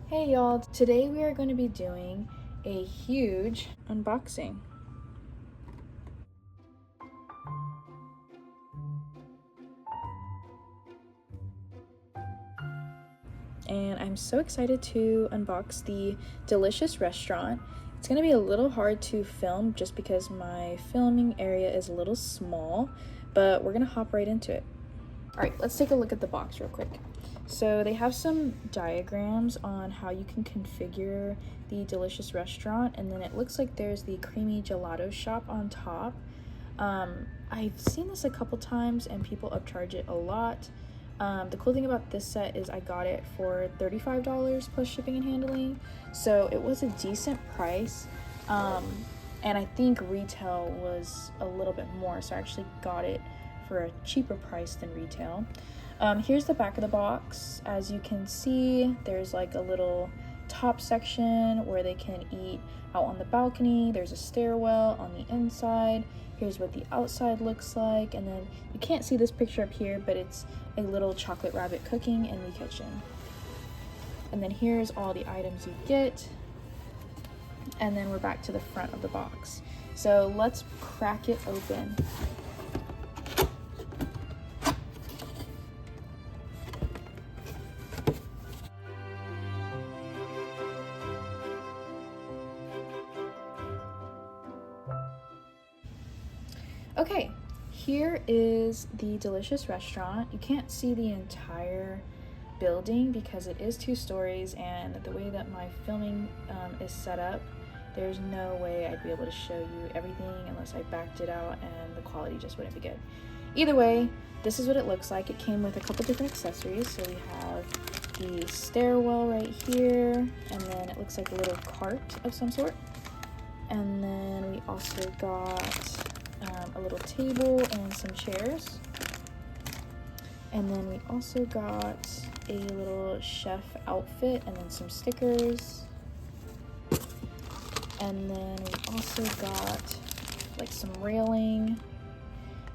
Hey y'all, today we are going to be doing a huge unboxing. And I'm so excited to unbox the delicious restaurant. It's going to be a little hard to film just because my filming area is a little small, but we're going to hop right into it. All right, let's take a look at the box real quick. So they have some diagrams on how you can configure the delicious restaurant, and then it looks like there's the creamy gelato shop on top. I've seen this a couple times and people upcharge it a lot. The cool thing about this set is I got it for $35 plus shipping and handling, so it was a decent price. And I think retail was a little bit more, so I actually got it for a cheaper price than retail. Here's the back of the box. As you can see, there's like a little top section where they can eat out on the balcony. There's a stairwell on the inside. Here's what the outside looks like, and then you can't see this picture up here, but it's a little chocolate rabbit cooking in the kitchen. And then here's all the items you get, and then we're back to the front of the box. So let's crack it open. Okay, here is the delicious restaurant. You can't see the entire building because it is 2 stories, and the way that my filming is set up, there's no way I'd be able to show you everything unless I backed it out, and the quality just wouldn't be good. Either way, this is what it looks like. It came with a couple different accessories. So we have the stairwell right here, and then it looks like a little cart of some sort. And then we also got a little table and some chairs. And then we also got a little chef outfit and then some stickers. And then we also got like some railing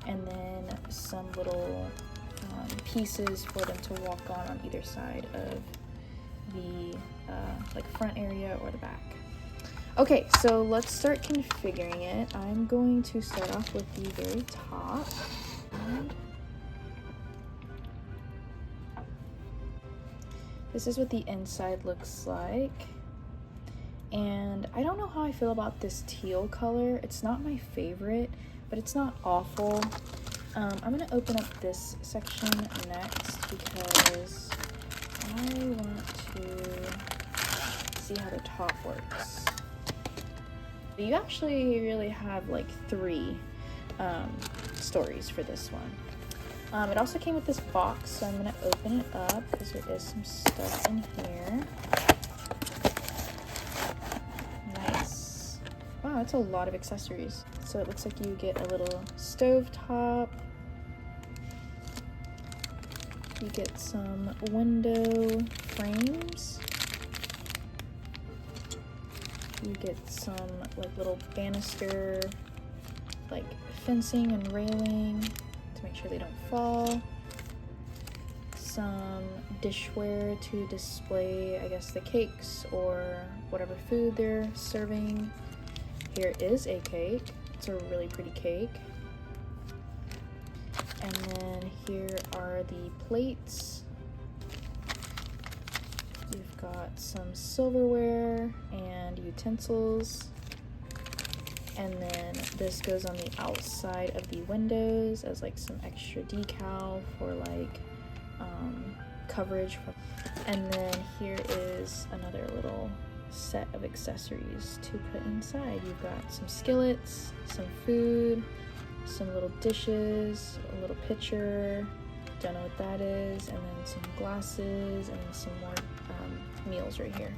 and then some little pieces for them to walk on either side of the like front area or the back. Okay, so let's start configuring it. I'm going to start off with the very top. This is what the inside looks like. And I don't know how I feel about this teal color. It's not my favorite, but it's not awful. I'm gonna open up this section next because I want to see how the top works. You actually really have like 3 stories for this one. It also came with this box, so I'm gonna open it up because there is some stuff in here. Nice. Wow, that's a lot of accessories. So it looks like you get a little stove top. You get some window frames. You get some like little banister, like fencing and railing to make sure they don't fall. Some dishware to display, I guess, the cakes or whatever food they're serving. Here is a cake. It's a really pretty cake. And then here are the plates. You've got some silverware and utensils. And then this goes on the outside of the windows as like some extra decal for like coverage. And then here is another little set of accessories to put inside. You've got some skillets, some food, some little dishes, a little pitcher, don't know what that is, and then some glasses, and then some more meals right here.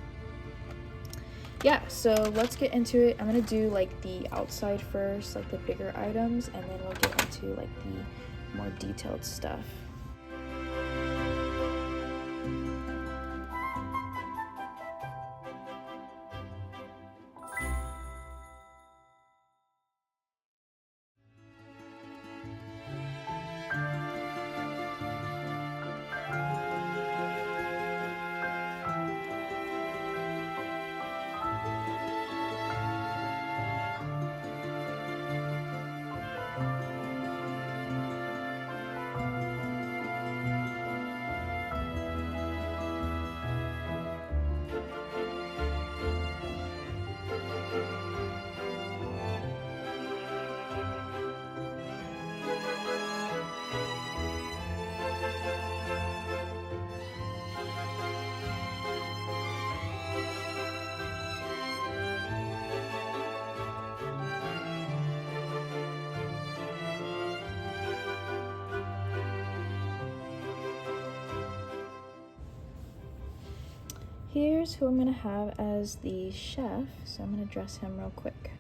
Yeah, so let's get into it. I'm gonna do like the outside first, like the bigger items, and then we'll get into like the more detailed stuff. here's who I'm gonna have as the chef, so I'm gonna dress him real quick.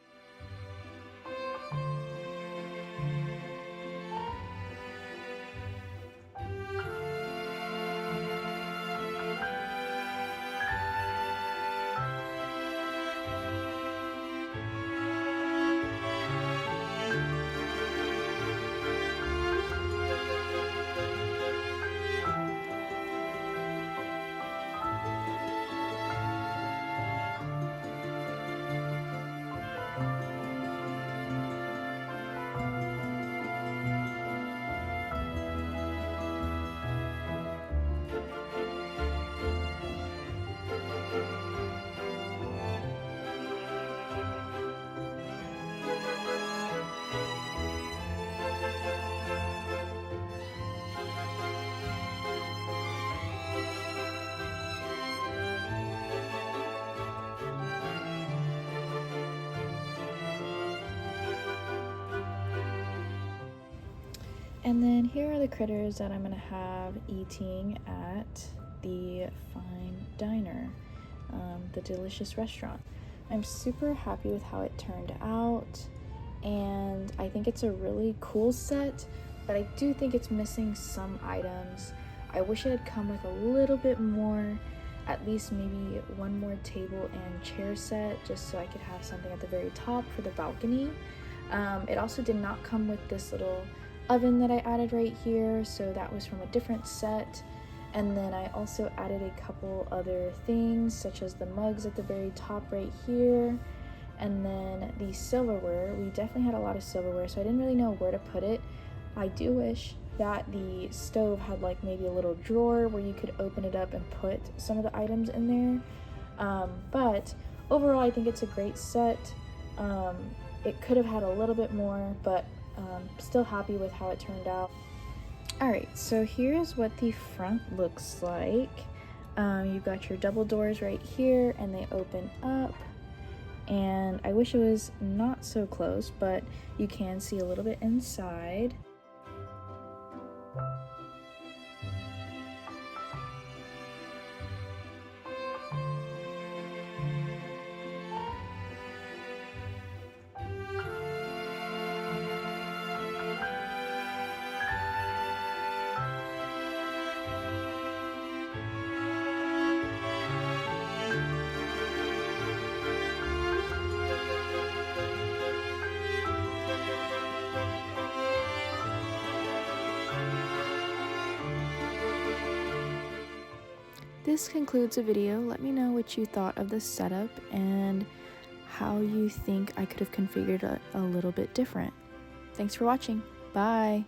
And then here are the critters that I'm gonna have eating at the fine diner, the delicious restaurant. I'm super happy with how it turned out, and I think it's a really cool set, but I do think it's missing some items. I wish it had come with a little bit more, at least maybe one more table and chair set, just so I could have something at the very top for the balcony. It also did not come with this little oven that I added right here, so that was from a different set. And then I also added a couple other things, such as the mugs at the very top right here, and then the silverware. We definitely had a lot of silverware, so I didn't really know where to put it. I do wish that the stove had like maybe a little drawer where you could open it up and put some of the items in there. But overall, I think it's a great set. It could have had a little bit more, but still happy with how it turned out. Alright, so here's what the front looks like. You've got your double doors right here, and they open up. And I wish it was not so close, but you can see a little bit inside. This concludes the video. Let me know what you thought of the setup and how you think I could have configured it a little bit different. Thanks for watching. Bye!